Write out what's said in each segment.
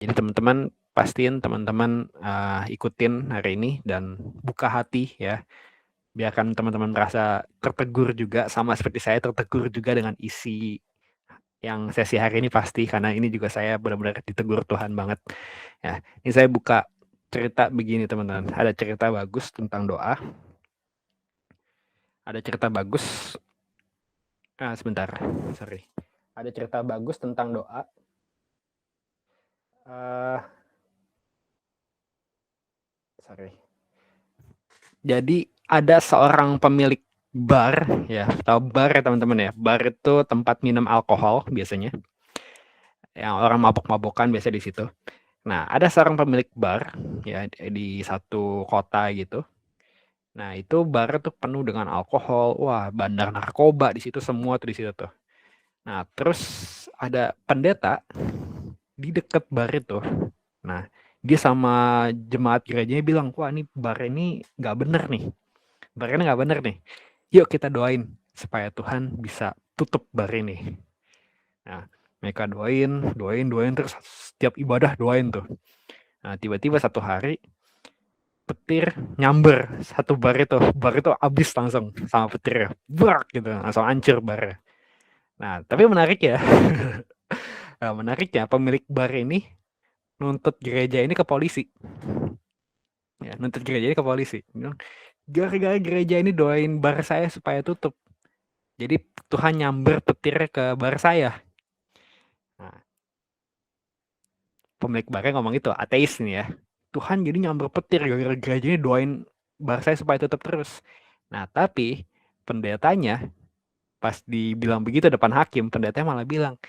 Jadi teman-teman, pastiin teman-teman, ikutin hari ini dan buka hati ya, biarkan teman-teman merasa tertegur juga sama seperti saya tertegur juga dengan isi yang sesi hari ini pasti, karena ini juga saya benar-benar ditegur Tuhan banget. Ya, ini saya buka cerita begini teman-teman, ada cerita bagus tentang doa, ada cerita bagus sebentar, sorry. Ada cerita bagus tentang doa, sorry. Jadi ada seorang pemilik bar, ya, tahu bar ya teman-teman ya. Bar itu tempat minum alkohol biasanya. Yang orang mabok-mabokan biasa di situ. Nah, ada seorang pemilik bar ya di satu kota gitu. Nah, itu bar tuh penuh dengan alkohol. Wah, bandar narkoba di situ semua tuh di situ tuh. Nah, terus ada pendeta di dekat bar itu. Nah, dia sama jemaat gerejanya bilang, wah ini bar ini nggak bener nih. Bar ini nggak bener nih. Yuk kita doain supaya Tuhan bisa tutup bar ini. Nah, mereka doain terus setiap ibadah doain tuh. Nah, tiba-tiba satu hari petir nyamber satu bar itu habis langsung sama petir, brak gitu, langsung hancur bar. Nah, tapi menarik ya. Nah, menariknya pemilik bar ini nuntut gereja ini ke polisi. Ya, nuntut gereja ini ke polisi. Bilang, gara-gara gereja ini doain bar saya supaya tutup. Jadi Tuhan nyamber petir ke bar saya. Nah, pemilik barnya ngomong itu, ateis nih ya. Tuhan jadi nyamber petir gara-gara gerejanya doain bar saya supaya tutup terus. Nah, tapi pendetanya pas dibilang begitu depan hakim, pendetanya malah bilang,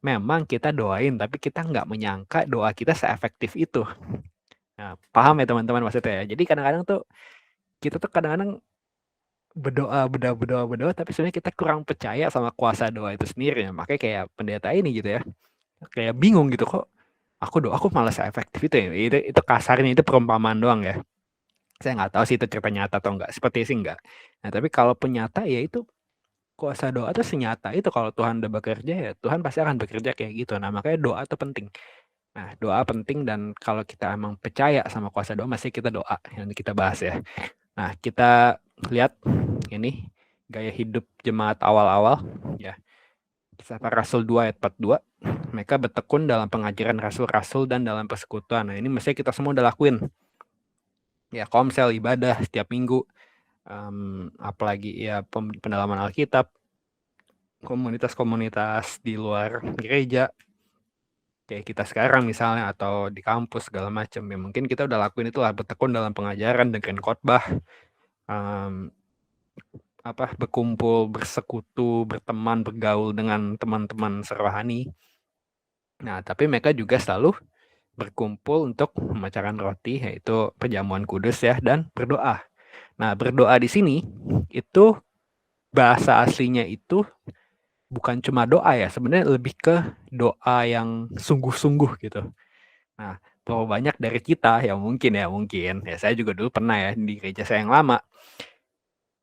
memang kita doain, tapi kita nggak menyangka doa kita seefektif itu. Nah, paham ya teman-teman maksudnya ya? Jadi kadang-kadang tuh, kita tuh kadang-kadang berdoa, tapi sebenarnya kita kurang percaya sama kuasa doa itu sendiri. Makanya kayak pendeta ini gitu ya, kayak bingung gitu kok aku malah efektif itu ya. Itu kasarnya, itu perumpamaan doang ya. Saya nggak tahu sih itu cerita nyata atau enggak, seperti sih enggak. Nah, tapi kalau penyata ya itu kuasa doa itu senyata itu, kalau Tuhan udah bekerja ya Tuhan pasti akan bekerja kayak gitu. Nah, makanya doa itu penting. Nah, doa penting, dan kalau kita emang percaya sama kuasa doa, masih kita doa yang kita bahas ya. Nah, kita lihat ini gaya hidup jemaat awal-awal ya. Kisah Para Rasul 2 ayat 42. Mereka bertekun dalam pengajaran rasul-rasul dan dalam persekutuan. Nah, ini mestinya kita semua udah lakuin. Ya, komsel, ibadah setiap minggu. Apalagi ya pendalaman Alkitab, komunitas-komunitas di luar gereja, kayak kita sekarang misalnya, atau di kampus segala macam. Ya, mungkin kita udah lakuin itulah, bertekun dalam pengajaran, dengerin khotbah, berkumpul, bersekutu, berteman, bergaul dengan teman-teman serohani. Nah, tapi mereka juga selalu berkumpul untuk memecahkan roti, yaitu perjamuan kudus ya, dan berdoa. Nah, berdoa di sini itu bahasa aslinya itu bukan cuma doa ya, sebenarnya lebih ke doa yang sungguh-sungguh gitu. Nah, berapa banyak dari kita yang mungkin ya saya juga dulu pernah ya di gereja saya yang lama.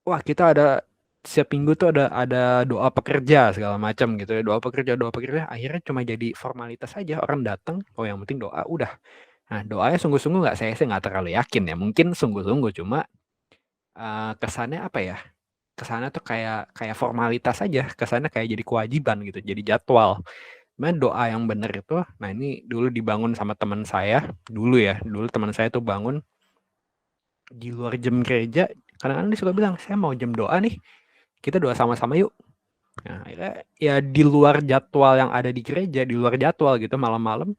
Wah, kita ada setiap minggu tuh ada doa pekerja segala macam gitu ya, doa pekerja akhirnya cuma jadi formalitas aja, orang datang, oh yang penting doa udah. Nah, doanya sungguh-sungguh nggak, saya nggak terlalu yakin ya, mungkin sungguh-sungguh, cuma kesannya apa ya, kesannya tuh kayak kayak formalitas aja, kesannya kayak jadi kewajiban gitu, jadi jadwal. Cuman doa yang benar itu, nah ini dulu dibangun sama teman saya, dulu teman saya tuh bangun di luar jam gereja, kadang-kadang dia suka bilang, saya mau jam doa nih, kita doa sama-sama yuk. Nah, akhirnya ya di luar jadwal yang ada di gereja, di luar jadwal gitu, malam-malam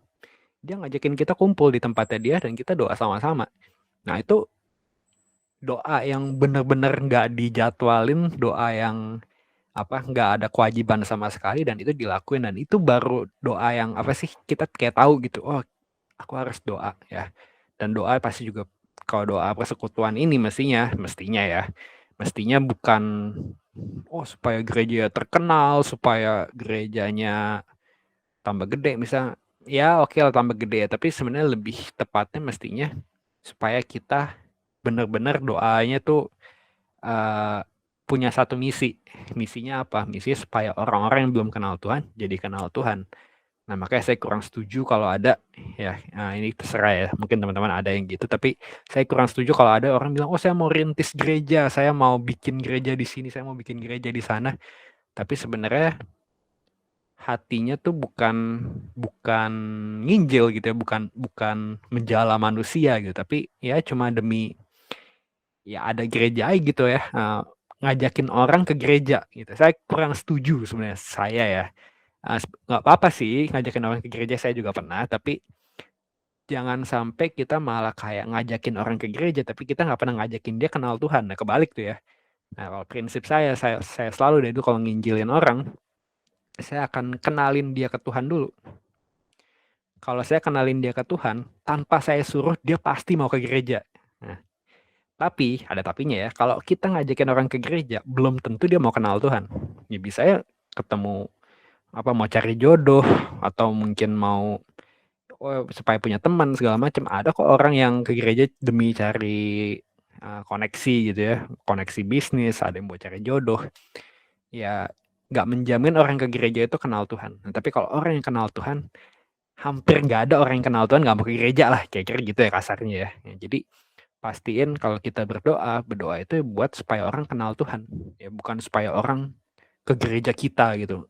dia ngajakin kita kumpul di tempatnya dia dan kita doa sama-sama. Nah, itu doa yang benar-benar nggak dijadwalin, doa yang nggak ada kewajiban sama sekali, dan itu dilakuin, dan itu baru doa yang kita kayak tahu gitu, oh aku harus doa ya. Dan doa pasti juga, kalau doa persekutuan ini mestinya bukan supaya gereja terkenal, supaya gerejanya tambah gede misal, ya oke lah tambah gede ya, tapi sebenarnya lebih tepatnya mestinya supaya kita benar-benar doanya tuh punya satu misi. Misinya apa? Misinya supaya orang-orang yang belum kenal Tuhan jadi kenal Tuhan. Nah, makanya saya kurang setuju kalau ada, ya ini terserah ya, mungkin teman-teman ada yang gitu, tapi saya kurang setuju kalau ada orang bilang, oh saya mau rintis gereja, saya mau bikin gereja di sini, saya mau bikin gereja di sana, tapi sebenarnya hatinya tuh bukan nginjil gitu ya, bukan menjala manusia gitu, tapi ya cuma demi ya ada gereja aja gitu ya, ngajakin orang ke gereja gitu. Saya kurang setuju sebenarnya, saya ya. Nggak apa-apa sih ngajakin orang ke gereja, saya juga pernah, tapi jangan sampai kita malah kayak ngajakin orang ke gereja tapi kita nggak pernah ngajakin dia kenal Tuhan. Nah, kebalik tuh ya. Nah, kalau prinsip saya selalu dari itu kalau nginjilin orang, saya akan kenalin dia ke Tuhan dulu. Kalau saya kenalin dia ke Tuhan, tanpa saya suruh, dia pasti mau ke gereja. Nah, tapi, ada tapinya ya, kalau kita ngajakin orang ke gereja, belum tentu dia mau kenal Tuhan. Ya bisa ya ketemu, mau cari jodoh, atau mungkin mau supaya punya teman segala macam. Ada kok orang yang ke gereja demi cari koneksi gitu ya, koneksi bisnis, ada yang mau cari jodoh. Ya, nggak menjamin orang ke gereja itu kenal Tuhan. Nah, tapi kalau orang yang kenal Tuhan, hampir nggak ada orang yang kenal Tuhan nggak mau ke gereja lah, kira-kira gitu ya kasarnya ya. Jadi pastiin kalau kita berdoa itu buat supaya orang kenal Tuhan, ya bukan supaya orang ke gereja kita gitu.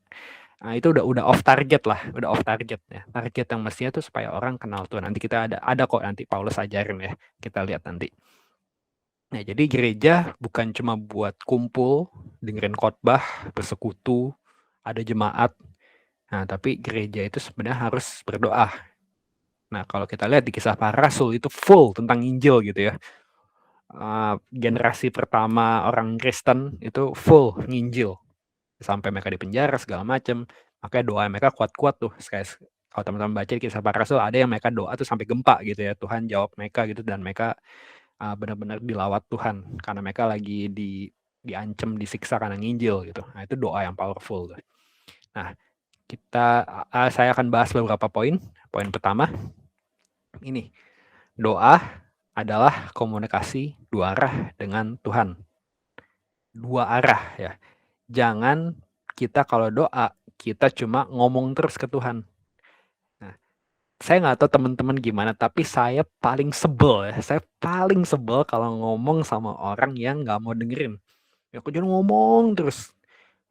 Nah, itu udah off target lah, udah off target ya. Target yang mestinya tuh supaya orang kenal Tuhan. Nanti kita ada kok nanti Paulus ajarin ya. Kita lihat nanti. Nah, jadi gereja bukan cuma buat kumpul, dengerin khotbah, bersekutu, ada jemaat. Nah, tapi gereja itu sebenarnya harus berdoa. Nah, kalau kita lihat di Kisah Para Rasul itu full tentang Injil gitu ya. Generasi pertama orang Kristen itu full nginjil sampai mereka dipenjara segala macam. Makanya doa mereka kuat-kuat tuh. Kalau teman-teman baca Kisah Para Rasul, ada yang mereka doa tuh sampai gempa gitu ya, Tuhan jawab mereka gitu, dan mereka benar-benar dilawat Tuhan karena mereka lagi diancam, disiksa karena nginjil gitu. Nah, itu doa yang powerful tuh. Nah, saya akan bahas beberapa poin. Poin pertama ini, doa adalah komunikasi dua arah dengan Tuhan. Dua arah ya. Jangan kita kalau doa, kita cuma ngomong terus ke Tuhan. Nah, saya nggak tahu teman-teman gimana, tapi saya paling sebel ya. Saya paling sebel kalau ngomong sama orang yang nggak mau dengerin. Ya, aku jangan ngomong terus.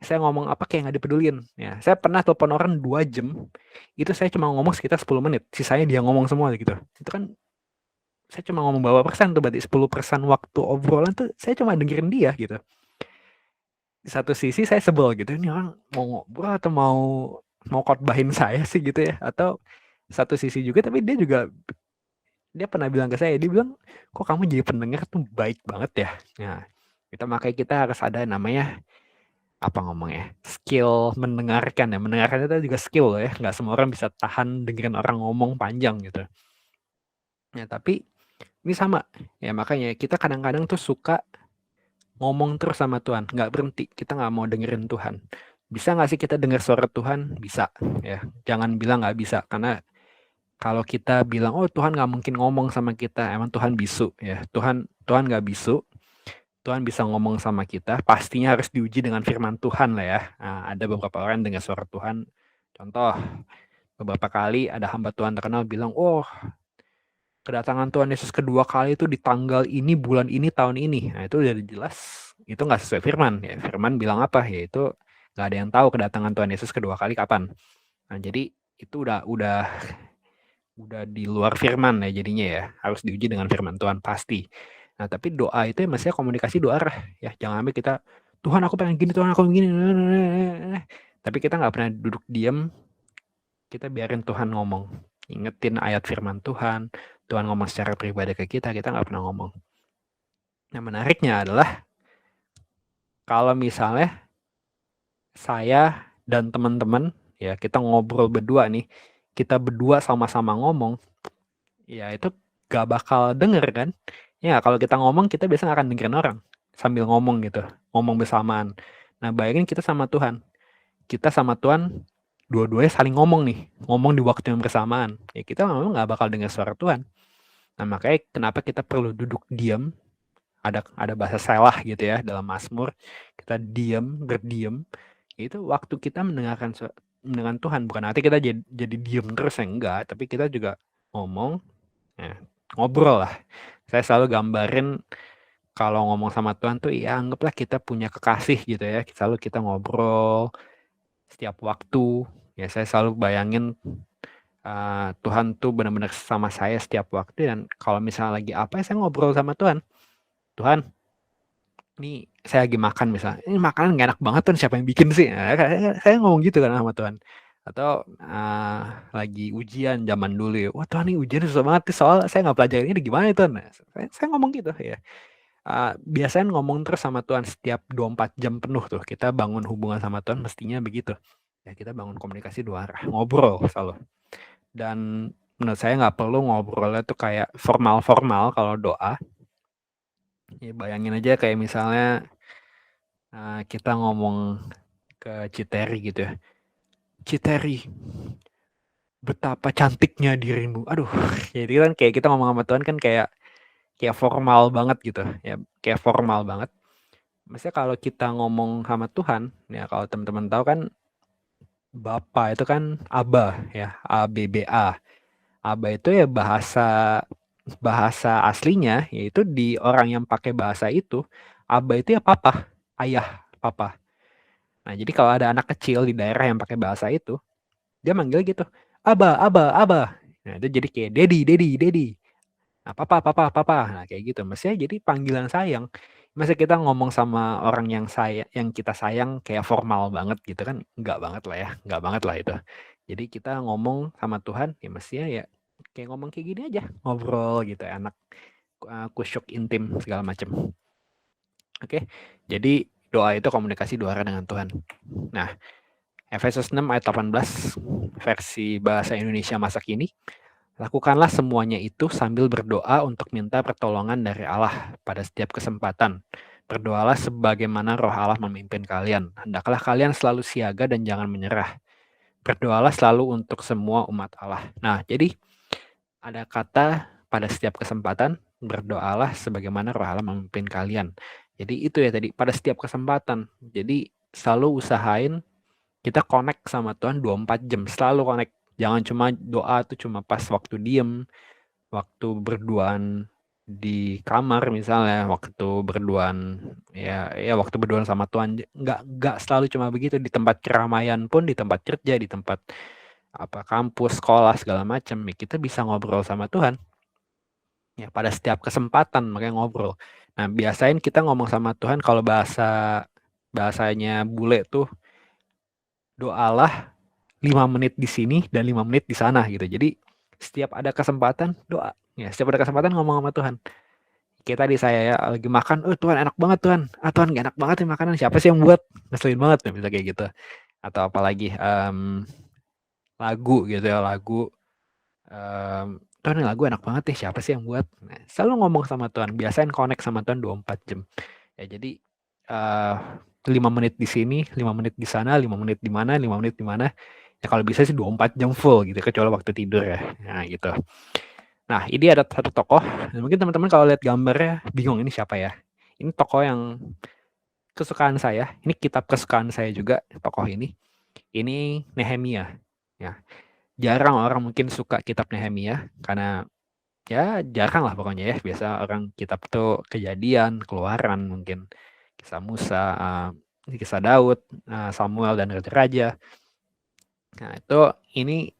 Saya ngomong apa kayak nggak dipedulin. Ya, saya pernah telepon orang 2 jam, itu saya cuma ngomong sekitar 10 menit. Sisanya dia ngomong semua gitu. Itu kan saya cuma ngomong berapa persen tuh, berarti 10% waktu obrolan tuh saya cuma dengerin dia gitu. Di satu sisi saya sebel gitu, ini orang mau ngobrol atau mau khotbahin saya sih gitu ya. Atau satu sisi juga, tapi dia pernah bilang ke saya, dia bilang, kok kamu jadi pendengar tuh baik banget ya. Nah, makanya kita harus ada namanya ngomongnya, skill mendengarkan ya. Mendengarkan itu juga skill ya, nggak semua orang bisa tahan dengerin orang ngomong panjang gitu. Ya, tapi ini sama ya, makanya kita kadang-kadang tuh suka ngomong terus sama Tuhan, nggak berhenti, kita nggak mau dengerin Tuhan. Bisa nggak sih kita dengar suara Tuhan? Bisa ya, jangan bilang nggak bisa, karena kalau kita bilang, oh Tuhan nggak mungkin ngomong sama kita, emang Tuhan bisu ya. Tuhan nggak bisu. Tuhan bisa ngomong sama kita, pastinya harus diuji dengan firman Tuhan lah ya. Nah, ada beberapa orang dengar suara Tuhan. Contoh, beberapa kali ada hamba Tuhan terkenal bilang, oh kedatangan Tuhan Yesus kedua kali itu di tanggal ini, bulan ini, tahun ini. Nah, itu udah jelas, itu nggak sesuai firman. Ya, firman bilang apa? Ya itu nggak ada yang tahu kedatangan Tuhan Yesus kedua kali kapan. Nah, jadi itu udah di luar firman ya jadinya ya. Harus diuji dengan firman Tuhan pasti. Nah, tapi doa itu maksudnya komunikasi dua arah ya. Jangan sampai kita, Tuhan aku pengen gini, Tuhan aku pengen gini. Tapi kita nggak pernah duduk diam, kita biarin Tuhan ngomong. Ingetin ayat firman Tuhan, Tuhan ngomong secara pribadi ke kita nggak pernah ngomong. Nah, menariknya adalah kalau misalnya saya dan teman-teman, ya kita ngobrol berdua nih, kita berdua sama-sama ngomong, ya itu gak bakal denger kan. Ya kalau kita ngomong, kita biasanya akan dengerin orang sambil ngomong gitu, ngomong bersamaan. Nah, bayangin kita sama Tuhan. Kita sama Tuhan dua-duanya saling ngomong nih, ngomong di waktu yang bersamaan. Ya kita memang gak bakal dengar suara Tuhan. Nah, makanya kenapa kita perlu duduk diam, ada bahasa selah gitu ya dalam Mazmur, kita berdiam, itu waktu kita mendengarkan dengan Tuhan. Bukan arti kita jadi diem terus ya, enggak. Tapi kita juga ngomong, ya, ngobrol lah. Saya selalu gambarin kalau ngomong sama Tuhan tuh ya anggaplah kita punya kekasih gitu ya. Selalu kita ngobrol setiap waktu. Ya saya selalu bayangin Tuhan tuh benar-benar sama saya setiap waktu, dan kalau misalnya lagi apa ya saya ngobrol sama Tuhan. Tuhan, ini saya lagi makan misalnya, ini makanan gak enak banget tuh, siapa yang bikin sih? Nah, saya ngomong gitu kan sama Tuhan. Atau lagi ujian zaman dulu ya, wah Tuhan ini ujian susah banget nih, soal saya nggak pelajarin ini gimana itu. Nah, saya ngomong gitu ya. Biasanya ngomong terus sama Tuhan setiap 24 jam penuh tuh. Kita bangun hubungan sama Tuhan mestinya begitu. Ya kita bangun komunikasi dua arah, ngobrol selalu. Dan menurut saya nggak perlu ngobrolnya tuh kayak formal-formal kalau doa. Ya bayangin aja kayak misalnya kita ngomong ke Citeri gitu ya. Citeri, betapa cantiknya dirimu. Aduh, jadi kan kayak kita ngomong sama Tuhan kan kayak formal banget gitu. Ya, kayak formal banget. Maksudnya kalau kita ngomong sama Tuhan, ya kalau teman-teman tahu kan Bapa itu kan Aba ya, ABBA. Aba itu ya bahasa aslinya, yaitu di orang yang pakai bahasa itu, Aba itu ya papa, ayah, papa. Nah, jadi kalau ada anak kecil di daerah yang pakai bahasa itu, dia manggil gitu, Aba, Aba, Aba. Nah, itu jadi kayak Dedi, Dedi, Dedi. Nah, papa, papa, papa. Nah, kayak gitu. Maksudnya jadi panggilan sayang. Masa kita ngomong sama orang yang kita sayang kayak formal banget gitu kan? Enggak banget lah ya, enggak banget lah itu. Jadi kita ngomong sama Tuhan, ya mestinya ya kayak ngomong kayak gini aja, ngobrol gitu ya, anak kusyuk intim segala macam. Oke, jadi doa itu komunikasi dua arah dengan Tuhan. Nah, Efesus 6 ayat 18 versi bahasa Indonesia masa kini. Lakukanlah semuanya itu sambil berdoa untuk minta pertolongan dari Allah pada setiap kesempatan. Berdoalah sebagaimana roh Allah memimpin kalian. Hendaklah kalian selalu siaga dan jangan menyerah. Berdoalah selalu untuk semua umat Allah. Nah, jadi ada kata pada setiap kesempatan, berdoalah sebagaimana roh Allah memimpin kalian. Jadi itu ya tadi, pada setiap kesempatan. Jadi selalu usahain kita connect sama Tuhan 24 jam. Selalu connect. Jangan cuma doa tuh cuma pas waktu diem, waktu berduaan di kamar misalnya, waktu berduaan ya waktu berduaan sama Tuhan. Nggak selalu cuma begitu, di tempat keramaian pun, di tempat kerja, di tempat kampus, sekolah segala macam, ya kita bisa ngobrol sama Tuhan. Ya pada setiap kesempatan makanya ngobrol. Nah, biasain kita ngomong sama Tuhan kalau bahasanya bule tuh, doalah 5 menit di sini dan 5 menit di sana gitu. Jadi setiap ada kesempatan doa. Ya, setiap ada kesempatan ngomong sama Tuhan. Kayak tadi saya ya, lagi makan, Tuhan enak banget Tuhan. Tuhan gak enak banget nih makanan, siapa sih yang buat? Ngeselin banget bisa kayak gitu. Atau apalagi lagu gitu ya, lagu Tuhan ini lagu enak banget nih, siapa sih yang buat? Nah, selalu ngomong sama Tuhan, biasain connect sama Tuhan 24 jam. Ya jadi 5 menit di sini, 5 menit di sana, 5 menit di mana, 5 menit di mana. Ya kalau bisa sih 24 jam full gitu, kecuali waktu tidur ya. Nah gitu. Nah ini ada satu tokoh, mungkin teman-teman kalau lihat gambarnya bingung ini siapa ya. Ini tokoh yang kesukaan saya, ini kitab kesukaan saya juga, tokoh ini. Ini Nehemia. Ya, jarang orang mungkin suka kitab Nehemia, karena ya jarang lah pokoknya ya. Biasa orang kitab tuh Kejadian, Keluaran mungkin, kisah Musa, kisah Daud, Samuel dan raja-raja. Nah itu ini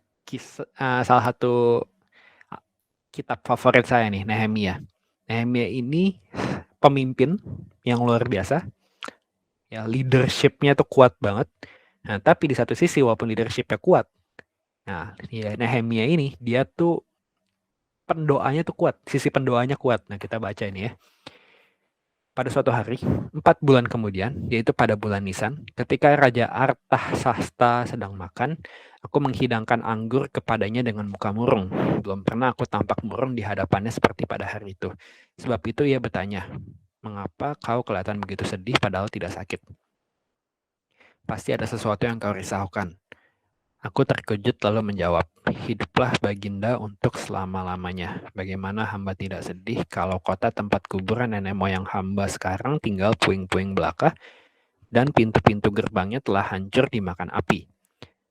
salah satu kitab favorit saya nih, Nehemia. Nehemia ini pemimpin yang luar biasa. Ya, leadership-nya tuh kuat banget. Nah, tapi di satu sisi walaupun leadership-nya kuat, nah, ya Nehemia ini dia tuh pendoanya tuh kuat, sisi pendoanya kuat. Nah, kita baca ini ya. Pada suatu hari, 4 bulan kemudian, yaitu pada bulan Nisan, ketika Raja Artahsasta sedang makan, aku menghidangkan anggur kepadanya dengan muka murung. Belum pernah aku tampak murung di hadapannya seperti pada hari itu. Sebab itu ia bertanya, mengapa kau kelihatan begitu sedih padahal tidak sakit? Pasti ada sesuatu yang kau risaukan. Aku terkejut lalu menjawab, hiduplah Baginda untuk selama-lamanya. Bagaimana hamba tidak sedih kalau kota tempat kuburan nenek moyang hamba sekarang tinggal puing-puing belaka dan pintu-pintu gerbangnya telah hancur dimakan api.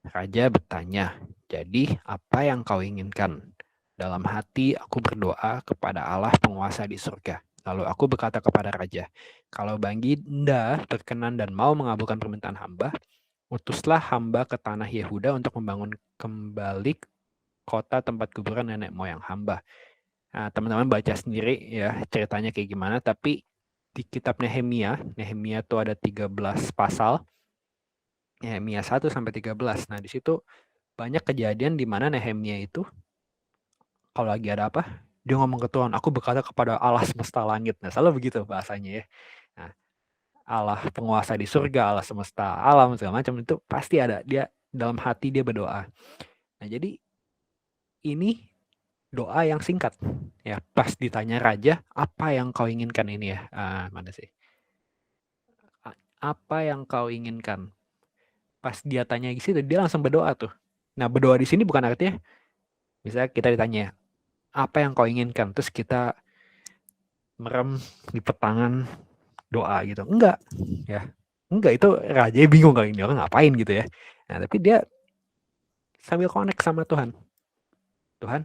Raja bertanya, "Jadi apa yang kau inginkan?" "Dalam hati aku berdoa kepada Allah penguasa di surga. Lalu aku berkata kepada raja, 'Kalau Baginda berkenan dan mau mengabulkan permintaan hamba, utuslah hamba ke tanah Yehuda untuk membangun kembali kota tempat kuburan nenek moyang hamba.'" Nah, teman-teman baca sendiri ya ceritanya kayak gimana, tapi di kitab Nehemia itu ada 13 pasal, Nehemia 1 sampai 13. Nah, di situ banyak kejadian di mana Nehemia itu kalau lagi ada apa, dia ngomong ke Tuhan, "Aku berkata kepada Allah semesta langit." Nah, selalu begitu bahasanya ya. Nah, Allah penguasa di surga, Allah semesta alam segala macam itu pasti ada. Dia dalam hati dia berdoa. Nah, jadi ini doa yang singkat ya. Pas ditanya raja, "Apa yang kau inginkan?" Ini ya. Mana sih? "Apa yang kau inginkan?" Pas dia tanya di situ, dia langsung berdoa tuh. Nah, berdoa di sini bukan artinya misalnya kita ditanya, "Apa yang kau inginkan?" Terus kita merem di petangan doa gitu. Enggak, ya. Enggak, itu raja bingung kali ini orang ngapain gitu ya. Nah, tapi dia sambil connect sama Tuhan. Tuhan,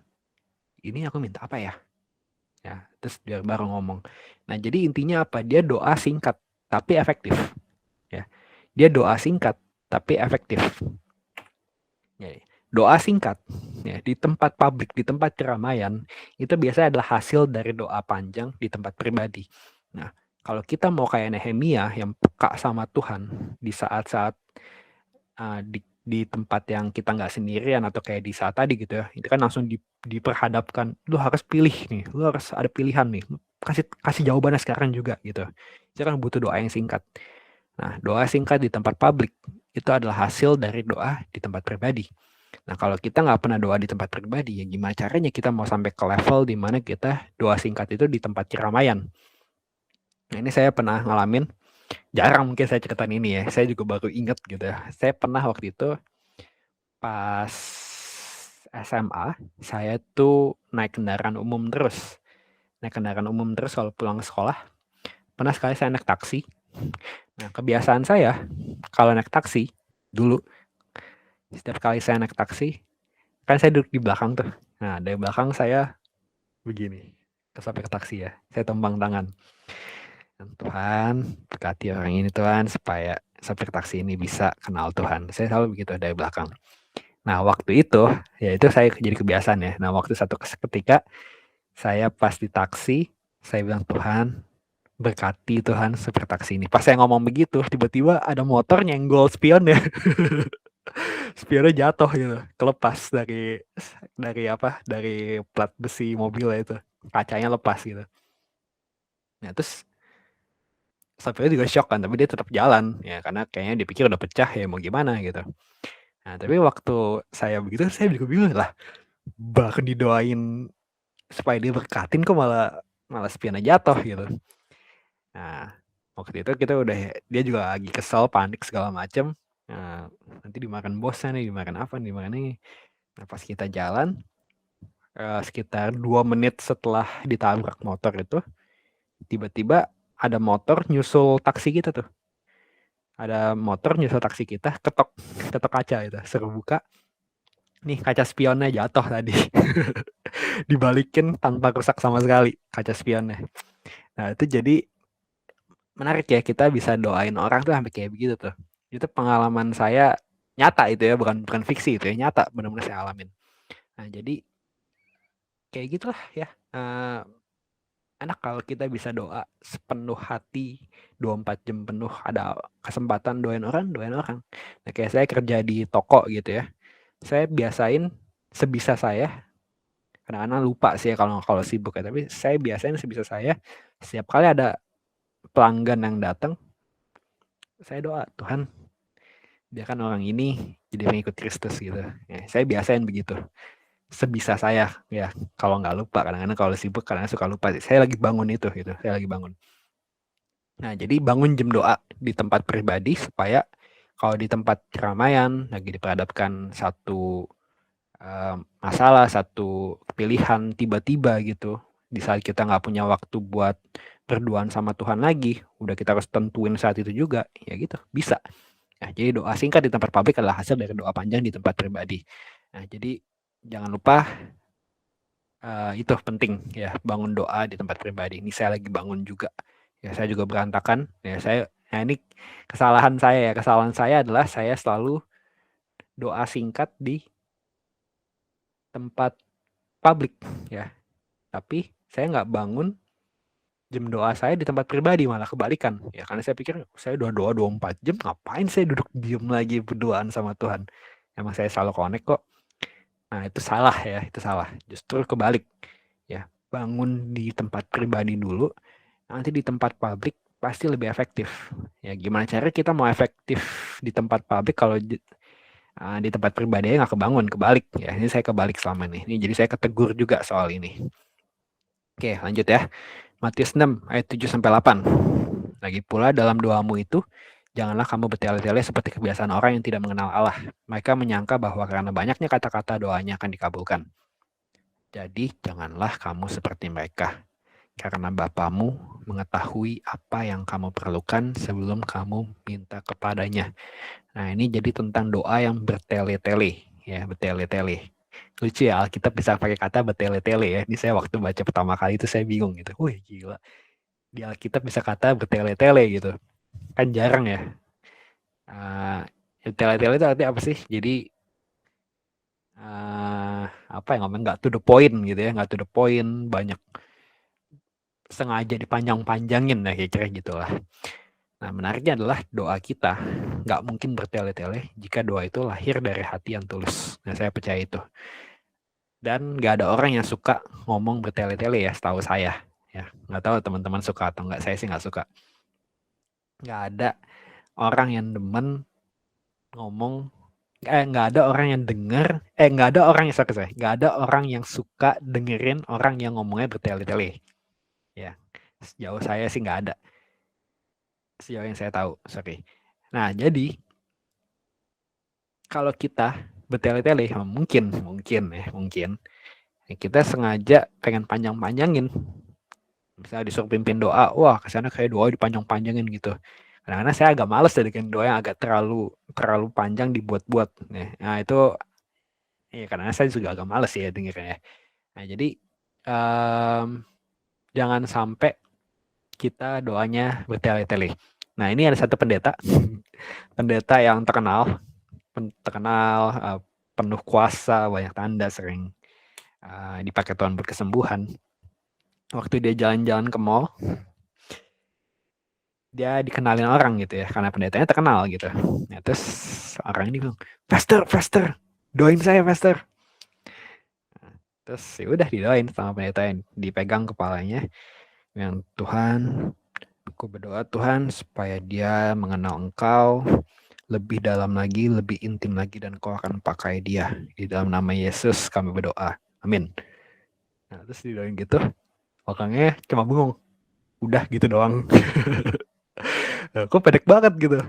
ini aku minta apa ya? Ya, terus dia baru ngomong. Nah, jadi intinya apa? Dia doa singkat tapi efektif. Ya. Dia doa singkat tapi efektif. Ya, doa singkat ya di tempat publik, di tempat keramaian itu biasanya adalah hasil dari doa panjang di tempat pribadi. Nah, kalau kita mau kayak Nehemia yang peka sama Tuhan di saat-saat di tempat yang kita nggak sendirian atau kayak di saat tadi gitu ya, itu kan langsung diperhadapkan, lu harus pilih nih, lu harus ada pilihan nih, kasih jawabannya sekarang juga gitu. Itu kan butuh doa yang singkat. Nah, doa singkat di tempat publik itu adalah hasil dari doa di tempat pribadi. Nah, kalau kita nggak pernah doa di tempat pribadi, ya gimana caranya kita mau sampai ke level di mana kita doa singkat itu di tempat keramaian. Nah, ini saya pernah ngalamin, jarang mungkin saya ceritain ini ya, saya juga baru inget gitu ya. Saya pernah waktu itu pas SMA, saya tuh naik kendaraan umum terus. Naik kendaraan umum terus kalau pulang sekolah. Pernah sekali saya naik taksi. Nah, kebiasaan saya kalau naik taksi dulu, setiap kali saya naik taksi, kan saya duduk di belakang tuh. Nah, dari belakang saya begini, sampai ke taksi ya. Saya tumpang tangan. Tuhan, berkati orang ini Tuhan, supaya sampai ke taksi ini bisa kenal Tuhan. Saya selalu begitu dari belakang. Nah, waktu itu, ya itu saya jadi kebiasaan ya. Nah, waktu satu ketika, saya pas di taksi, saya bilang, "Tuhan, berkati Tuhan supir taksi ini." Pas saya ngomong begitu, tiba-tiba ada motor nyenggol spionnya. Spionnya jatuh gitu, kelepas dari plat besi mobilnya itu. Kacanya lepas gitu. Nah, terus supirnya juga shock kan, tapi dia tetap jalan ya karena kayaknya dipikir udah pecah ya mau gimana gitu. Nah, tapi waktu saya begitu, saya juga bingung lah. Baru didoain supaya dia berkatin kok malah spionnya jatuh gitu. Nah, waktu itu kita udah, dia juga lagi kesel, panik segala macem. Nah, nanti dimakan bosnya nih, dimakan apa nih, dimakan ini. Nah, pas kita jalan, sekitar 2 menit setelah ditabrak motor itu, tiba-tiba ada motor nyusul taksi kita tuh. Ada motor nyusul taksi kita, ketok kaca itu, suruh buka. Nih kaca spionnya jatuh tadi. Dibalikin tanpa rusak sama sekali kaca spionnya. Nah, itu jadi menarik ya, kita bisa doain orang tuh sampai kayak begitu tuh. Itu pengalaman saya nyata itu ya, bukan fiksi itu ya, nyata benar-benar saya alamin. Nah, jadi kayak gitulah ya. Enak kalau kita bisa doa sepenuh hati 24 jam penuh, ada kesempatan doain orang. Nah, kayak saya kerja di toko gitu ya. Saya biasain sebisa saya, kadang-kadang lupa sih ya kalau sibuk ya, tapi saya biasain sebisa saya setiap kali ada pelanggan yang datang, saya doa, "Tuhan, biarkan orang ini jadi mengikut Kristus," gitu. Ya, saya biasain begitu. Sebisa saya ya, kalau nggak lupa, kadang-kadang kalau sibuk kadang suka lupa. Saya lagi bangun itu gitu, saya lagi bangun. Nah, jadi bangun jam doa di tempat pribadi supaya kalau di tempat keramaian lagi diperhadapkan satu masalah, satu pilihan tiba-tiba gitu, di saat kita nggak punya waktu buat berduaan sama Tuhan lagi, udah kita harus tentuin saat itu juga, ya gitu, bisa. Nah, jadi doa singkat di tempat publik adalah hasil dari doa panjang di tempat pribadi. Nah, jadi jangan lupa itu penting ya, bangun doa di tempat pribadi. Ini saya lagi bangun juga. Ya, saya juga berantakan. Ya, ini kesalahan saya ya. Kesalahan saya adalah saya selalu doa singkat di tempat publik ya. Tapi saya nggak bangun jam doa saya di tempat pribadi, malah kebalikan. Ya, karena saya pikir saya doa 24 jam, ngapain saya duduk diem lagi berduaan sama Tuhan. Emang saya selalu connect kok. Nah, itu salah ya, itu salah. Justru kebalik. Ya, bangun di tempat pribadi dulu, nanti di tempat publik pasti lebih efektif. Ya, gimana cara kita mau efektif di tempat publik kalau di tempat pribadi nggak kebangun, kebalik. Ya, ini saya kebalik selama ini. Ini jadi saya ketegur juga soal ini. Oke, lanjut ya. Matius 6 ayat 7-8. Lagi pula dalam doamu itu, janganlah kamu bertele-tele seperti kebiasaan orang yang tidak mengenal Allah. Mereka menyangka bahwa karena banyaknya kata-kata doanya akan dikabulkan. Jadi janganlah kamu seperti mereka, karena Bapamu mengetahui apa yang kamu perlukan sebelum kamu minta kepadanya. Nah, ini jadi tentang doa yang bertele-tele, ya, bertele-tele. Lucu ya, Alkitab bisa pakai kata bertele-tele ya. Ini saya waktu baca pertama kali itu saya bingung gitu. Wih, gila. Di Alkitab bisa kata bertele-tele gitu. Kan jarang ya. Bertele-tele itu artinya apa sih? Jadi apa yang ngomong nggak to the point gitu ya, nggak to the point, banyak sengaja dipanjang-panjangin lah, kira-kira gitulah. Nah, menariknya adalah doa kita nggak mungkin bertele-tele jika doa itu lahir dari hati yang tulus. Nah, saya percaya itu. Dan nggak ada orang yang suka ngomong bertele-tele ya, setahu saya. Ya, nggak tahu teman-teman suka atau nggak, saya sih nggak suka. Nggak ada orang yang demen ngomong, nggak ada orang yang denger, nggak ada orang yang suka, nggak ada orang yang suka dengerin orang yang ngomongnya bertele-tele. Ya, sejauh saya sih nggak ada. Sejauh yang saya tahu, sorry. Nah, jadi kalau kita bertele-tele, mungkin kita sengaja pengen panjang-panjangin. Misalnya disuruh pimpin doa, wah kesana kayak doa dipanjang-panjangin gitu. Karena saya agak males dengan doa yang agak terlalu panjang dibuat-buat. Nah, itu ya karena saya juga agak males ya dengernya. Nah, jadi jangan sampai kita doanya bertele-tele. Nah, ini ada satu pendeta yang terkenal penuh kuasa, banyak tanda, sering dipakai Tuhan berkesembuhan. Waktu dia jalan-jalan ke mall, dia dikenalin orang gitu ya, karena pendetanya terkenal gitu. Nah, terus orang ini bilang, Pastor, doain saya, Pastor. Nah, terus ya udah didoain sama pendeta, yang dipegang kepalanya, yang Tuhan, aku berdoa Tuhan supaya dia mengenal Engkau lebih dalam lagi, lebih intim lagi, dan Kau akan pakai dia. Di dalam nama Yesus kami berdoa. Amin. Nah, terus didoain gitu, orangnya cuma bengong. Udah gitu doang. Kok pendek banget gitu.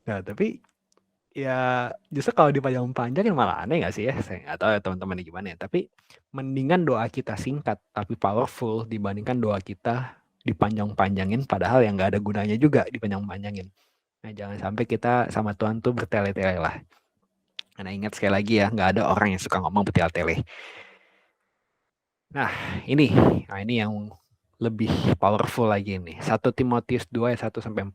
Nah, tapi ya justru kalau dipanjang-panjangin malah aneh gak sih ya? Saya nggak tahu ya teman-teman gimana ya. Tapi mendingan doa kita singkat tapi powerful dibandingkan doa kita dipanjang-panjangin padahal yang nggak ada gunanya juga dipanjang-panjangin. Nah, jangan sampai kita sama Tuhan tuh bertele-tele lah. Karena ingat sekali lagi ya, nggak ada orang yang suka ngomong bertele-tele. Nah, ini yang lebih powerful lagi nih. 1 Timotius 2 ayat 1-4.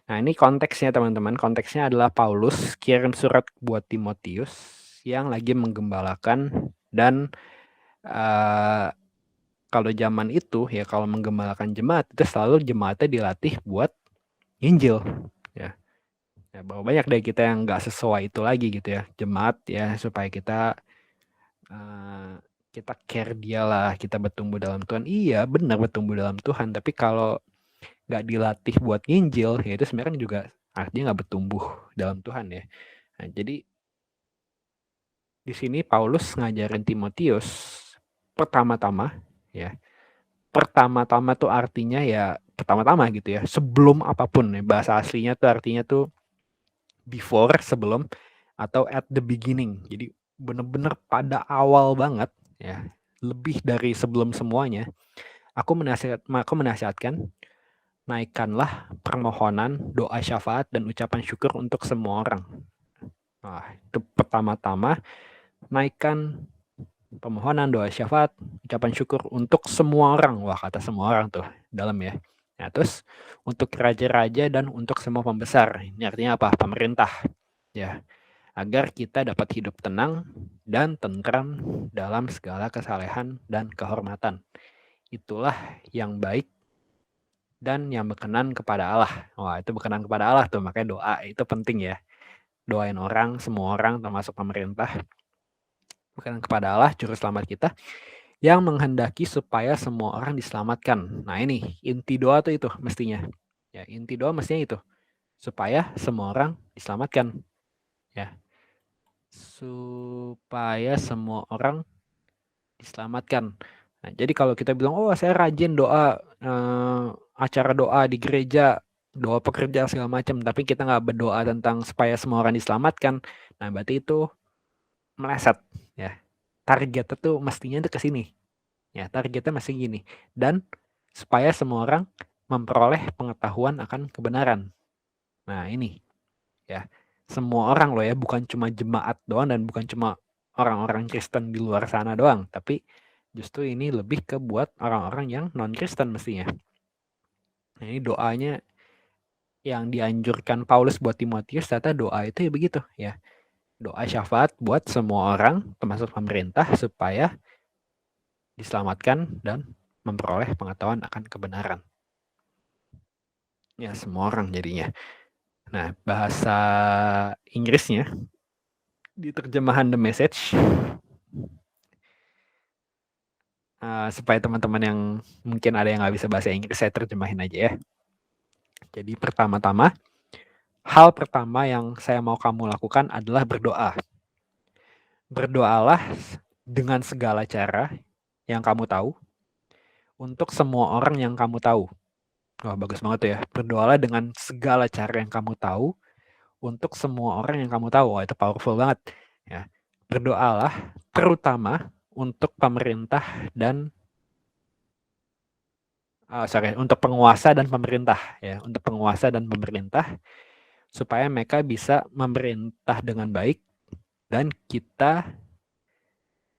Nah, ini konteksnya teman-teman. Konteksnya adalah Paulus kirim surat buat Timotius yang lagi menggembalakan, dan kalau zaman itu ya, kalau menggembalakan jemaat itu selalu jemaatnya dilatih buat Injil ya. Ya, bahwa banyak dari kita yang nggak sesuai itu lagi gitu ya, jemaat ya, supaya kita care dia lah, kita bertumbuh dalam Tuhan. Iya benar, bertumbuh dalam Tuhan, tapi kalau nggak dilatih buat nginjil ya itu sebenarnya juga artinya nggak bertumbuh dalam Tuhan ya. Nah, jadi di sini Paulus ngajarin Timotius pertama-tama tuh artinya ya pertama-tama gitu ya, sebelum apapun ya. Bahasa aslinya tuh artinya tuh before, sebelum, atau at the beginning. Jadi benar-benar pada awal banget ya, lebih dari sebelum semuanya. Aku menasihatkan naikkanlah permohonan, doa syafaat, dan ucapan syukur untuk semua orang. Nah, itu pertama-tama, naikkan permohonan, doa syafaat, ucapan syukur untuk semua orang. Wah, kata semua orang tuh, dalam ya. Nah, terus untuk raja-raja dan untuk semua pembesar. Ini artinya apa? Pemerintah. Ya, agar kita dapat hidup tenang dan tentram dalam segala kesalehan dan kehormatan. Itulah yang baik dan yang berkenan kepada Allah. Wah, itu berkenan kepada Allah tuh, makanya doa itu penting ya. Doain orang, semua orang termasuk pemerintah. Berkenan kepada Allah, juru selamat kita, yang menghendaki supaya semua orang diselamatkan. Nah ini, inti doa tuh itu mestinya. Ya, inti doa mestinya itu. Supaya semua orang diselamatkan. Ya. Supaya semua orang diselamatkan. Nah, jadi kalau kita bilang, oh saya rajin doa, acara doa di gereja, doa pekerja segala macam, tapi kita nggak berdoa tentang supaya semua orang diselamatkan, nah berarti itu meleset. Ya. Targetnya tuh mestinya itu ke sini. Ya, targetnya masih gini. Dan supaya semua orang memperoleh pengetahuan akan kebenaran. Nah ini, ya, semua orang loh ya, bukan cuma jemaat doang dan bukan cuma orang-orang Kristen di luar sana doang, tapi justru ini lebih ke buat orang-orang yang non-Kristen mestinya. Nah, ini doanya yang dianjurkan Paulus buat Timotius, ternyata doa itu ya begitu ya. Doa syafaat buat semua orang, termasuk pemerintah, supaya diselamatkan dan memperoleh pengetahuan akan kebenaran. Ya, semua orang jadinya. Nah, bahasa Inggrisnya di terjemahan The Message, supaya teman-teman yang mungkin ada yang nggak bisa bahasa Inggris, saya terjemahin aja ya. Jadi pertama-tama, hal pertama yang saya mau kamu lakukan adalah berdoa. Berdoalah dengan segala cara yang kamu tahu untuk semua orang yang kamu tahu. Wah, bagus banget tuh ya. Berdoalah dengan segala cara yang kamu tahu untuk semua orang yang kamu tahu. Wah, itu powerful banget. Ya. Berdoalah terutama untuk pemerintah dan untuk penguasa dan pemerintah ya, untuk penguasa dan pemerintah supaya mereka bisa memerintah dengan baik dan kita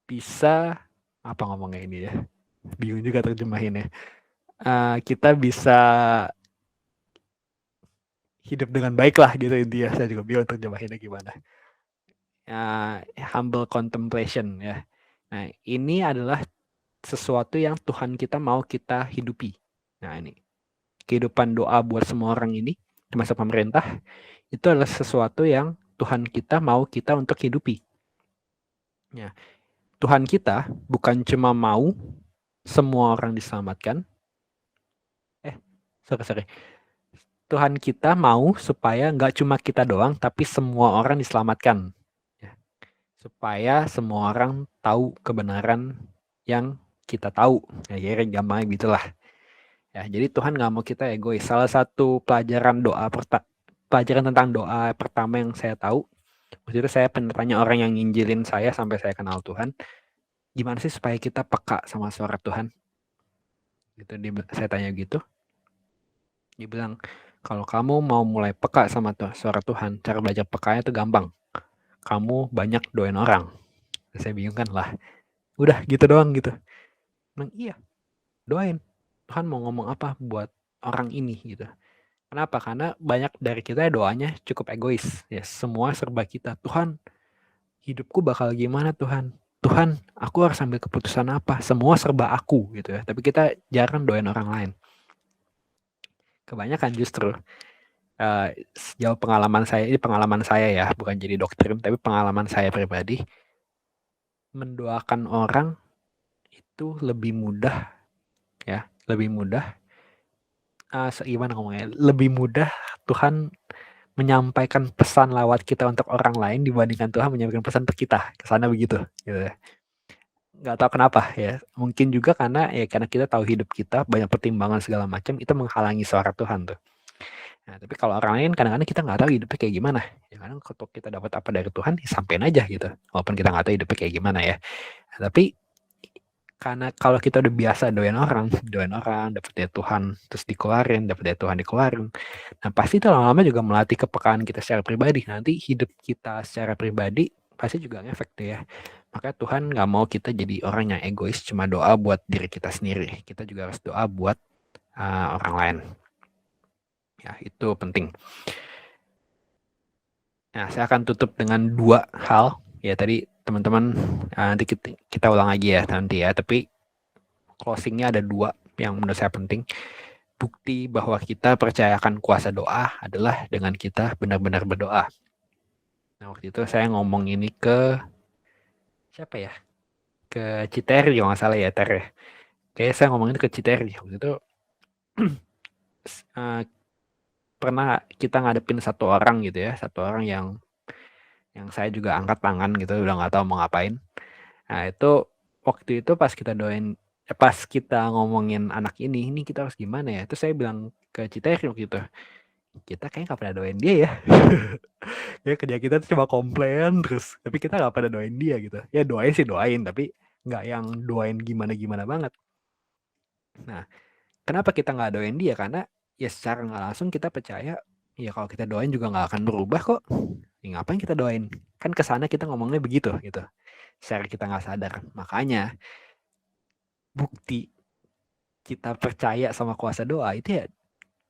bisa apa ngomongnya ini ya, bingung juga terjemahinnya. Kita bisa hidup dengan baik lah gitu intinya, saya juga bingung terjemahinnya gimana. Humble contemplation ya. Nah ini adalah sesuatu yang Tuhan kita mau kita hidupi. Nah ini kehidupan doa buat semua orang ini termasuk pemerintah itu adalah sesuatu yang Tuhan kita mau kita untuk hidupi. Ya. Tuhan kita bukan cuma mau semua orang diselamatkan. Sorry. Tuhan kita mau supaya nggak cuma kita doang, tapi semua orang diselamatkan. Ya. Supaya semua orang tahu kebenaran yang kita tahu. Ya, kira gampang gitulah. Ya, jadi Tuhan nggak mau kita egois. Salah satu pelajaran tentang doa pertama yang saya tahu, waktu itu saya pernah tanya orang yang nginjilin saya sampai saya kenal Tuhan, gimana sih supaya kita peka sama suara Tuhan? Gitu, saya tanya gitu. Dia bilang, kalau kamu mau mulai peka sama suara Tuhan, cara belajar pekanya itu gampang. Kamu banyak doain orang. Saya bingung kan lah. Udah gitu doang gitu. Iya, doain. Tuhan mau ngomong apa buat orang ini gitu. Kenapa? Karena banyak dari kita doanya cukup egois. Ya, semua serba kita. Tuhan, hidupku bakal gimana Tuhan? Tuhan, aku harus ambil keputusan apa? Semua serba aku gitu ya. Tapi kita jarang doain orang lain. Kebanyakan justru sejauh pengalaman saya ya, bukan jadi doktrin, tapi pengalaman saya pribadi, mendoakan orang itu lebih mudah ya, lebih mudah. Gimana ngomongnya? Lebih mudah Tuhan menyampaikan pesan lewat kita untuk orang lain dibandingkan Tuhan menyampaikan pesan untuk kita. Kesana begitu gitu. Nggak tahu kenapa ya, mungkin juga karena kita tahu hidup kita banyak pertimbangan segala macam, itu menghalangi suara Tuhan tuh. Nah, tapi kalau orang lain kadang-kadang kita nggak tahu hidupnya kayak gimana. Ya kadang kalau kita dapat apa dari Tuhan, ya sampein aja gitu. Walaupun kita nggak tahu hidupnya kayak gimana ya. Nah, tapi Karena kalau kita udah biasa doain orang, dapat dari Tuhan, terus dikeluarin, dapat dari Tuhan dikeluarin. Nah, pasti itu lama-lama juga melatih kepekaan kita secara pribadi. Nanti hidup kita secara pribadi pasti juga ngefek tuh ya. Makanya Tuhan nggak mau kita jadi orang yang egois, cuma doa buat diri kita sendiri. Kita juga harus doa buat orang lain. Ya, itu penting. Nah, saya akan tutup dengan 2 hal. Ya, tadi teman-teman nanti kita ulang lagi ya nanti ya. Tapi closingnya ada 2 yang menurut saya penting. Bukti bahwa kita percayakan kuasa doa adalah dengan kita benar-benar berdoa. Nah, waktu itu saya ngomong ini ke siapa ya? Ke Citeri kalau nggak salah ya, Ter ya. Kayaknya saya ngomongin ke Citeri. Waktu itu pernah kita ngadepin satu orang gitu ya, satu orang yang saya juga angkat tangan gitu, udah nggak tahu mau ngapain. Nah, itu waktu itu pas kita ngomongin anak ini kita harus gimana ya? Terus saya bilang ke Citeri waktu itu, kita kayaknya nggak pernah doain dia ya. Ya kerja kita tuh cuma komplain terus, tapi kita nggak pernah doain dia gitu. Ya doain sih doain, tapi nggak yang doain gimana-gimana banget. Nah, kenapa kita nggak doain dia? Karena ya secara nggak langsung kita percaya, ya kalau kita doain juga nggak akan berubah kok. Ya ngapain kita doain? Kan kesana kita ngomongnya begitu gitu. Secara kita nggak sadar. Makanya bukti kita percaya sama kuasa doa itu ya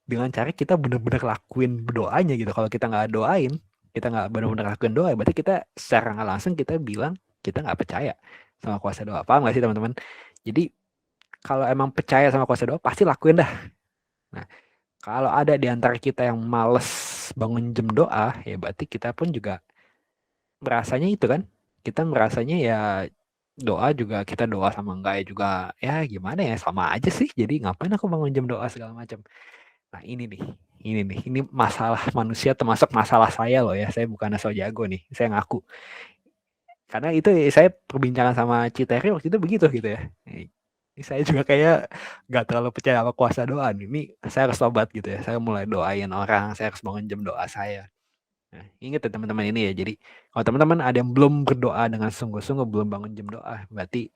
dengan cara kita benar-benar lakuin doanya gitu. Kalau kita nggak doain, kita nggak benar-benar lakuin doa, berarti kita secara nggak langsung kita bilang kita nggak percaya sama kuasa doa. Paham nggak sih teman-teman? Jadi kalau emang percaya sama kuasa doa pasti lakuin dah. Nah, kalau ada di antara kita yang males bangun jam doa, ya berarti kita pun juga merasanya itu kan. Kita merasanya ya doa juga kita doa sama enggak ya juga ya gimana ya sama aja sih. Jadi ngapain aku bangun jam doa segala macam. Nah ini masalah manusia termasuk masalah saya loh ya. Saya bukan so jago nih, saya ngaku. Karena itu saya perbincangan sama Citeri waktu itu begitu gitu ya. Ini saya juga kayak gak terlalu percaya sama kuasa doa nih. Ini saya harus tobat gitu ya. Saya mulai doain orang, saya harus bangun jam doa saya. Nah, ingat ya teman-teman ini ya. Jadi kalau teman-teman ada yang belum berdoa dengan sungguh-sungguh, belum bangun jam doa, berarti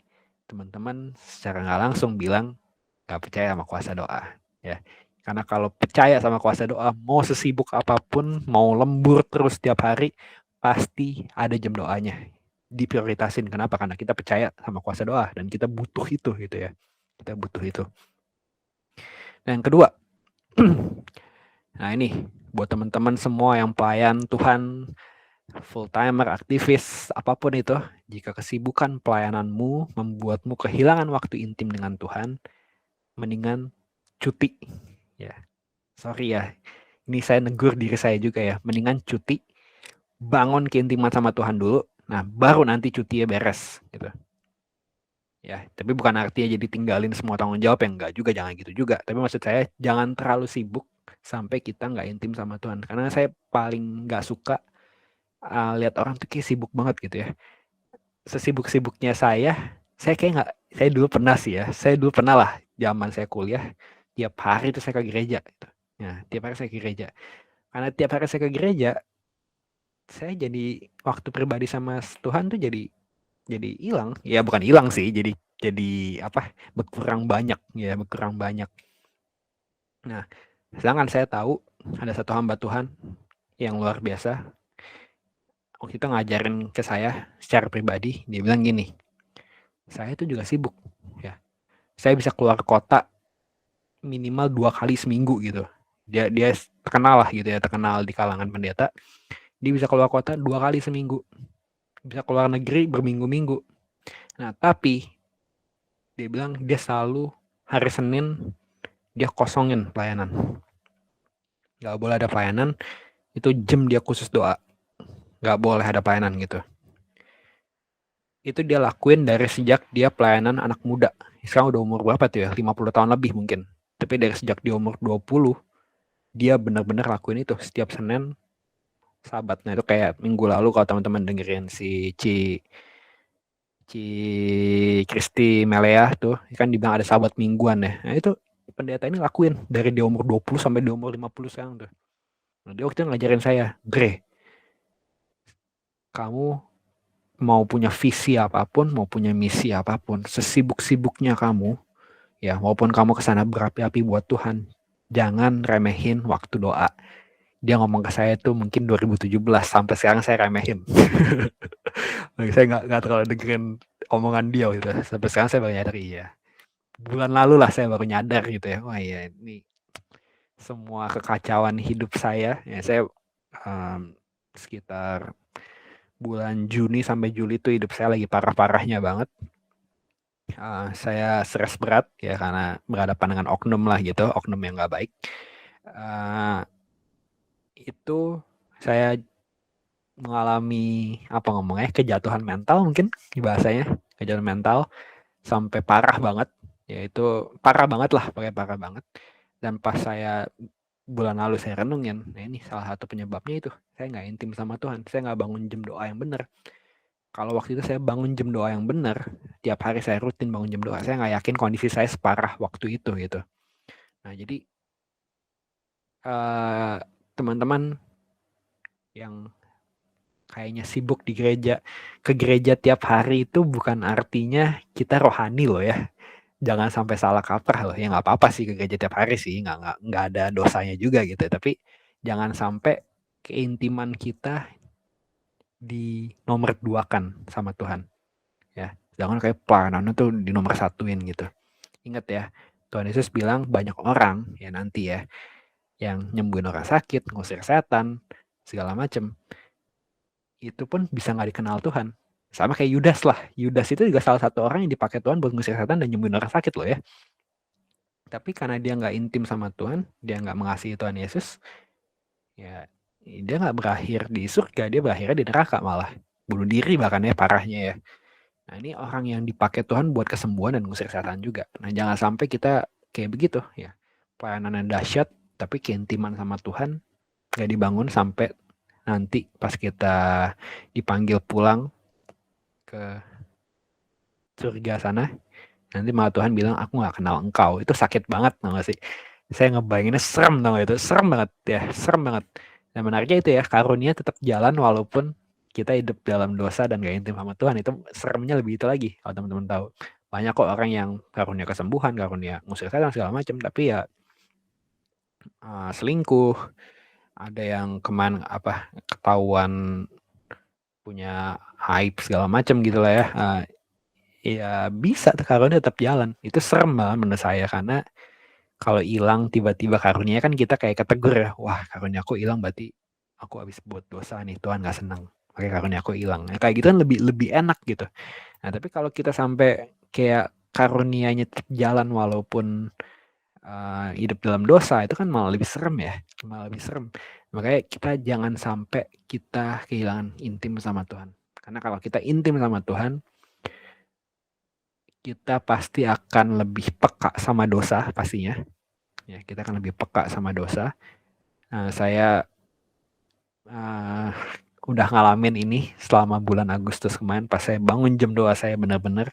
teman-teman secara nggak langsung bilang nggak percaya sama kuasa doa. Ya, karena kalau percaya sama kuasa doa, mau sesibuk apapun, mau lembur terus setiap hari, pasti ada jam doanya. Diprioritasin. Kenapa? Karena kita percaya sama kuasa doa dan kita butuh itu gitu ya. Kita butuh itu. Nah, yang kedua, nah ini buat teman-teman semua yang pelayan Tuhan, full timer, aktivis, apapun itu, jika kesibukan pelayananmu membuatmu kehilangan waktu intim dengan Tuhan, mendingan cuti. Ya, sorry ya, ini saya negur diri saya juga ya, mendingan cuti, bangun keintiman sama Tuhan dulu, nah baru nanti cuti ya beres gitu. Ya, tapi bukan artinya jadi tinggalin semua tanggung jawab, yang enggak juga, jangan gitu juga. Tapi maksud saya jangan terlalu sibuk sampai kita nggak intim sama Tuhan. Karena saya paling nggak suka lihat orang tuh kayak sibuk banget gitu ya. Sesibuk-sibuknya saya kayak nggak, saya dulu pernah sih ya, saya dulu pernah lah zaman saya kuliah, tiap hari itu saya ke gereja. Gitu. Nah, tiap hari saya ke gereja. Karena tiap hari saya ke gereja, saya jadi waktu pribadi sama Tuhan tuh jadi hilang. Ya bukan hilang sih, jadi apa? Berkurang banyak ya, berkurang banyak. Nah, sedangkan saya tahu ada satu hamba Tuhan yang luar biasa. Waktu itu ngajarin ke saya secara pribadi, dia bilang gini, saya itu juga sibuk ya. Saya bisa keluar kota minimal 2 kali seminggu gitu. Dia terkenal lah gitu ya, terkenal di kalangan pendeta. Dia bisa keluar kota 2 kali seminggu. Bisa keluar negeri berminggu-minggu. Nah, tapi dia bilang dia selalu hari Senin dia kosongin pelayanan. Gak boleh ada pelayanan, itu jam dia khusus doa. Gak boleh ada pelayanan gitu. Itu dia lakuin dari sejak dia pelayanan anak muda. Sekarang udah umur berapa tuh ya? 50 tahun lebih mungkin. Tapi dari sejak dia umur 20, dia benar-benar lakuin itu setiap Senin sabat. Nah itu kayak minggu lalu kalau teman-teman dengerin si Kristi Melea tuh, kan dibilang ada sabat mingguan ya. Nah itu pendeta ini lakuin dari dia umur 20 sampai dia umur 50 sekarang tuh. Nah dia waktu itu ngajarin saya, Dre, kamu mau punya visi apapun, mau punya misi apapun, sesibuk-sibuknya kamu, ya walaupun kamu kesana berapi-api buat Tuhan, jangan remehin waktu doa. Dia ngomong ke saya tuh mungkin 2017, sampai sekarang saya remehin. Saya nggak terlalu dengerin omongan dia gitu. Sampai sekarang saya baru nyadar, iya. Bulan lalu lah saya baru nyadar gitu ya. Wah iya, ini semua kekacauan hidup saya. Ya saya sekitar bulan Juni sampai Juli tuh hidup saya lagi parah-parahnya banget. Saya stres berat ya karena berhadapan dengan oknum lah gitu, oknum yang nggak baik. Itu saya mengalami kejatuhan mental mungkin bahasanya, kejatuhan mental sampai parah banget, yaitu parah banget lah, pakai parah banget. Dan pas saya bulan lalu saya renungin, nah ini salah satu penyebabnya itu saya nggak intim sama Tuhan, saya nggak bangun jam doa yang benar. Kalau waktu itu saya bangun jam doa yang benar, tiap hari saya rutin bangun jam doa, saya nggak yakin kondisi saya separah waktu itu gitu. Nah jadi teman-teman yang kayaknya sibuk di gereja, ke gereja tiap hari itu bukan artinya kita rohani loh ya. Jangan sampai salah kaprah loh. Ya nggak apa-apa sih ke gereja tiap hari sih, nggak ada dosanya juga gitu. Tapi jangan sampai keintiman kita di nomor 2-kan sama Tuhan. Ya, jangan kayak pelayanan tuh di nomor 1-in gitu. Ingat ya, Tuhan Yesus bilang banyak orang ya nanti ya yang nyembuhin orang sakit, ngusir setan, segala macem. Itu pun bisa nggak dikenal Tuhan. Sama kayak Yudas lah. Yudas itu juga salah satu orang yang dipakai Tuhan buat ngusir setan dan nyembuhin orang sakit loh ya. Tapi karena dia nggak intim sama Tuhan, dia nggak mengasihi Tuhan Yesus, ya dia nggak berakhir di surga, dia berakhirnya di neraka malah. Bunuh diri bahkan ya, parahnya ya. Nah ini orang yang dipakai Tuhan buat kesembuhan dan ngusir setan juga. Nah jangan sampai kita kayak begitu ya. Pelayanan yang dahsyat, tapi keintiman sama Tuhan nggak dibangun sampai nanti pas kita dipanggil pulang ke surga sana, nanti malah Tuhan bilang aku nggak kenal engkau. Itu sakit banget, tau gak sih? Saya ngebayanginnya serem, tau gak itu? Serem banget ya, serem banget. Dan menariknya itu ya, karunia tetap jalan walaupun kita hidup dalam dosa dan gak intim sama Tuhan. Itu seremnya lebih itu lagi, kalau teman-teman tahu. Banyak kok orang yang karunia kesembuhan, karunia ngusir setan segala macam, tapi ya selingkuh, ada yang ketahuan punya aib segala macam gitu lah ya. Ya bisa karunia tetap jalan. Itu serem banget menurut saya karena kalau hilang tiba-tiba karunia kan kita kayak ketegur ya. Wah karunia aku hilang berarti aku habis buat dosa nih, Tuhan gak senang. Oke karunia aku hilang. Nah, kayak gitu kan lebih enak gitu. Nah tapi kalau kita sampai kayak karunianya tetap jalan walaupun hidup dalam dosa, itu kan malah lebih serem ya. Malah lebih serem. Makanya kita jangan sampai kita kehilangan intim sama Tuhan. Karena kalau kita intim sama Tuhan, kita pasti akan lebih peka sama dosa pastinya. Ya, kita akan lebih peka sama dosa. Saya udah ngalamin ini selama bulan Agustus kemarin pas saya bangun jam doa saya benar-benar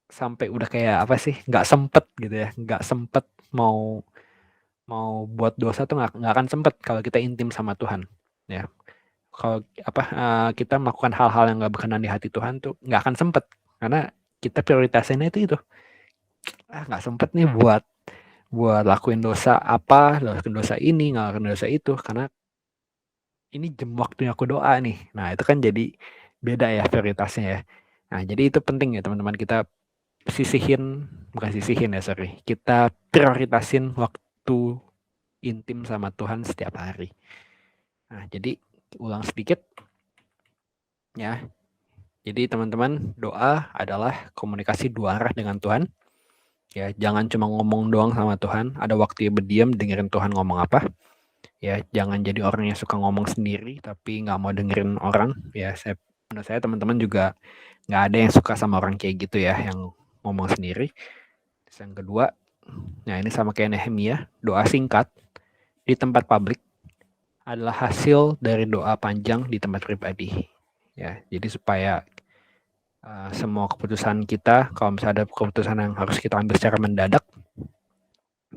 sampai udah kayak apa sih, nggak sempet gitu ya, nggak sempet mau buat dosa tuh nggak akan sempet kalau kita intim sama Tuhan ya. Kalau kita melakukan hal-hal yang nggak berkenan di hati Tuhan tuh nggak akan sempet karena kita prioritasnya itu nggak sempet nih buat lakuin dosa lakuin dosa ini, ngelakuin dosa itu karena ini jam waktunya aku doa nih. Nah itu kan jadi beda ya prioritasnya ya. Nah jadi itu penting ya teman-teman, kita kita prioritasin waktu intim sama Tuhan setiap hari. Nah jadi ulang sedikit ya. Jadi teman-teman, doa adalah komunikasi 2 arah dengan Tuhan. Ya, jangan cuma ngomong doang sama Tuhan, ada waktu berdiam dengerin Tuhan ngomong apa. Ya, jangan jadi orang yang suka ngomong sendiri tapi nggak mau dengerin orang. Ya, menurut saya teman-teman juga nggak ada yang suka sama orang kayak gitu ya, yang ngomong sendiri. Terus yang kedua, nah ini sama kayak Nehemia, doa singkat di tempat publik adalah hasil dari doa panjang di tempat pribadi. Ya, jadi supaya semua keputusan kita, kalau misalnya ada keputusan yang harus kita ambil secara mendadak,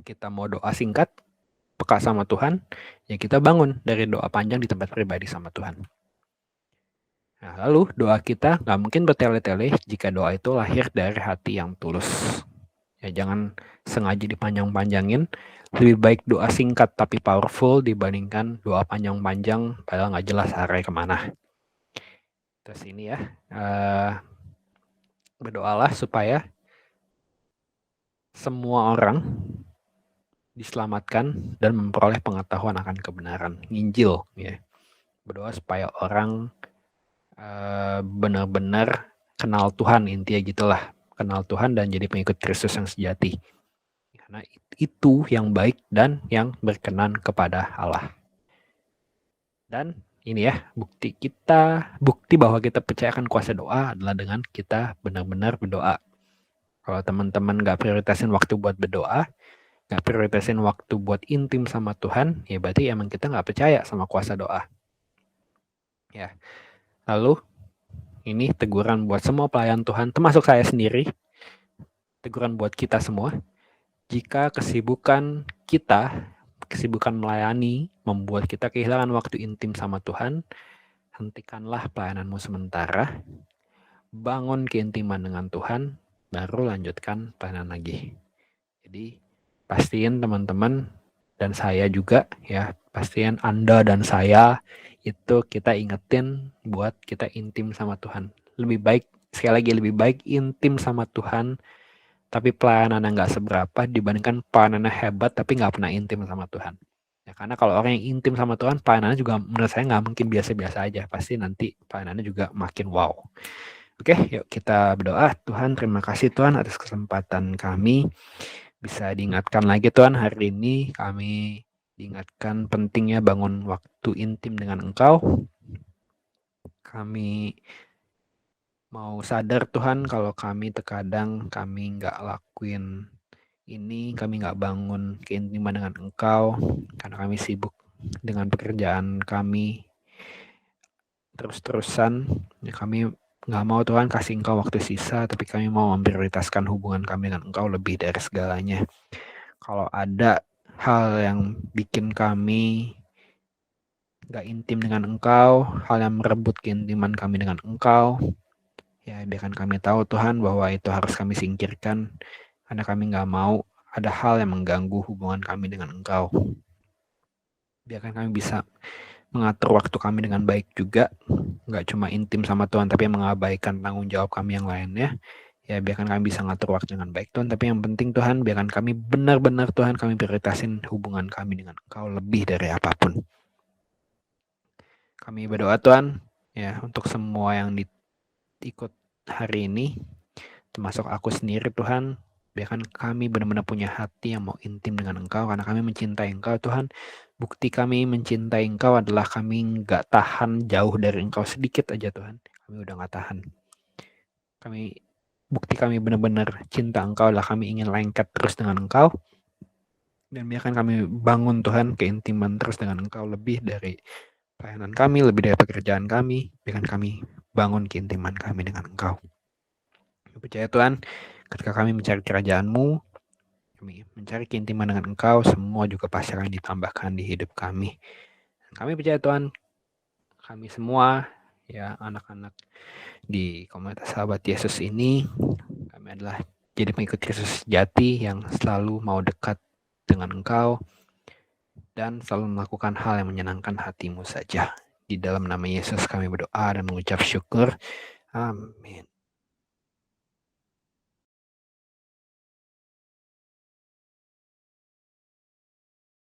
kita mau doa singkat, peka sama Tuhan, ya kita bangun dari doa panjang di tempat pribadi sama Tuhan. Nah, lalu doa kita nggak mungkin bertele-tele jika doa itu lahir dari hati yang tulus. Ya, jangan sengaja dipanjang-panjangin. Lebih baik doa singkat tapi powerful dibandingkan doa panjang-panjang padahal nggak jelas arahnya kemana. Terus ini ya, berdoalah supaya semua orang diselamatkan dan memperoleh pengetahuan akan kebenaran. Nginjil, ya. Berdoa supaya orang benar-benar kenal Tuhan, intinya gitulah. Kenal Tuhan dan jadi pengikut Kristus yang sejati. Karena itu yang baik dan yang berkenan kepada Allah. Dan ini ya, bukti bahwa kita percaya akan kuasa doa adalah dengan kita benar-benar berdoa. Kalau teman-teman gak prioritasin waktu buat berdoa, gak prioritasin waktu buat intim sama Tuhan, ya berarti emang kita gak percaya sama kuasa doa. Ya. Lalu, ini teguran buat semua pelayan Tuhan, termasuk saya sendiri. Teguran buat kita semua. Jika kesibukan melayani membuat kita kehilangan waktu intim sama Tuhan, hentikanlah pelayananmu sementara, bangun keintiman dengan Tuhan, baru lanjutkan pelayanan lagi. Jadi pastiin teman-teman dan saya juga ya, pastiin Anda dan saya itu kita ingetin buat kita intim sama Tuhan. Lebih baik, sekali lagi lebih baik intim sama Tuhan tapi pelayanannya nggak seberapa dibandingkan pelayanannya hebat tapi nggak pernah intim sama Tuhan. Ya, karena kalau orang yang intim sama Tuhan, pelayanannya juga menurut saya nggak mungkin biasa-biasa aja. Pasti nanti pelayanannya juga makin wow. Oke, yuk kita berdoa. Tuhan, terima kasih Tuhan atas kesempatan kami bisa diingatkan lagi Tuhan hari ini. Kami diingatkan pentingnya bangun waktu intim dengan Engkau. Kami mau sadar Tuhan kalau kami terkadang kami nggak lakuin ini, kami nggak bangun keintiman dengan Engkau karena kami sibuk dengan pekerjaan kami terus-terusan. Ya, kami nggak mau Tuhan kasih Engkau waktu sisa, tapi kami mau memprioritaskan hubungan kami dengan Engkau lebih dari segalanya. Kalau ada hal yang bikin kami nggak intim dengan Engkau, hal yang merebut keintiman kami dengan Engkau, ya biarkan kami tahu Tuhan bahwa itu harus kami singkirkan karena kami nggak mau ada hal yang mengganggu hubungan kami dengan Engkau. Biarkan kami bisa mengatur waktu kami dengan baik juga, nggak cuma intim sama Tuhan tapi mengabaikan tanggung jawab kami yang lainnya. Ya biarkan kami bisa ngatur waktu dengan baik Tuhan, tapi yang penting Tuhan biarkan kami benar-benar Tuhan kami prioritasin hubungan kami dengan Engkau lebih dari apapun. Kami berdoa Tuhan ya untuk semua yang ikut hari ini, termasuk aku sendiri Tuhan, biarkan kami benar-benar punya hati yang mau intim dengan Engkau karena kami mencintai Engkau Tuhan. Bukti kami mencintai Engkau adalah kami nggak tahan jauh dari Engkau sedikit aja Tuhan. Kami udah nggak tahan. Bukti kami benar-benar cinta Engkau adalah kami ingin lengket terus dengan Engkau. Dan biarkan kami bangun Tuhan keintiman terus dengan Engkau lebih dari pelayanan kami, lebih dari pekerjaan kami. Biarkan kami bangun keintiman kami dengan Engkau. Percaya Tuhan, ketika kami mencari kerajaan-Mu, kami mencari keintiman dengan Engkau, semua juga pasti akan ditambahkan di hidup kami. Kami percaya Tuhan, kami semua, ya anak-anak di komunitas sahabat Yesus ini, kami adalah jadi pengikut Yesus sejati yang selalu mau dekat dengan Engkau dan selalu melakukan hal yang menyenangkan hati-Mu saja. Di dalam nama Yesus kami berdoa dan mengucap syukur. Amin.